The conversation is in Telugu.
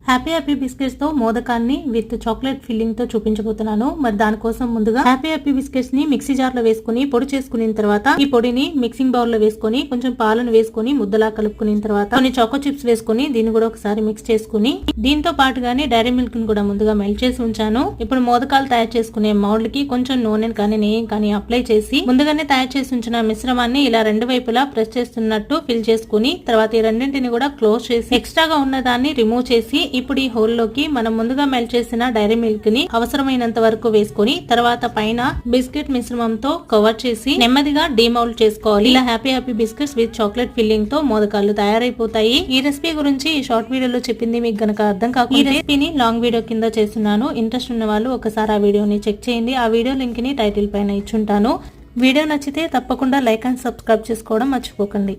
హ్యాపీ బిస్కెట్స్ తో మోదకాన్ని విత్ చాక్లెట్ ఫిల్లింగ్ తో చూపించబోతున్నాను. మరి దానికోసం ముందుగా హ్యాపీ బిస్కెట్స్ ని మిక్సీ జార్ లో వేసుకుని పొడి చేసుకున్న తర్వాత ఈ పొడిని మిక్సింగ్ బౌల్ లో వేసుకుని కొంచెం పాలను వేసుకుని ముద్దలా కలుపుకున్న తర్వాత కొన్ని చాకో చిప్స్ వేసుకుని దీన్ని కూడా ఒకసారి మిక్స్ చేసుకుని దీంతో పాటుగానే డైరీ మిల్క్ ని కూడా ముందుగా మెల్ట్ చేసి ఉంచాను. ఇప్పుడు మోదకాలు తయారు చేసుకునే మౌల్డ్ కి కొంచెం నూనెని కానీ నెయ్యి కానీ అప్లై చేసి ముందుగానే తయారు చేసి ఉంచిన మిశ్రమాన్ని ఇలా రెండు వైపులా ప్రెస్ చేస్తున్నట్టు ఫిల్ చేసుకుని తర్వాత ఈ రెండింటిని కూడా క్లోజ్ చేసి ఎక్స్ట్రాగా ఉన్న దాన్ని రిమూవ్ చేసి ఇప్పుడు ఈ హోల్ లోకి మనం ముందుగా మెల్ట్ చేసిన డైరీ మిల్క్ ని అవసరమైనంత వరకు వేసుకొని తర్వాత పైన బిస్కెట్ మిశ్రమంతో కవర్ చేసి నెమ్మదిగా డీమౌల్డ్ చేసుకోవాలి. ఇలా happy biscuits with chocolate filling తో మోదకాలు తయారైపోతాయి. ఈ రెసిపీ గురించి ఈ షార్ట్ వీడియోలో చెప్పింది మీకు గనక అర్థం కాకుండా ఈ రెసిపీని లాంగ్ వీడియో కింద చేస్తున్నాను. ఇంట్రెస్ట్ ఉన్న వాళ్ళు ఒకసారి ఆ వీడియోని చెక్ చేయండి. ఆ వీడియో లింక్ ని టైటిల్ పైన ఇచ్చుంటాను. వీడియో నచ్చితే తప్పకుండా లైక్ అండ్ సబ్స్క్రైబ్ చేసుకోవడం మర్చిపోకండి.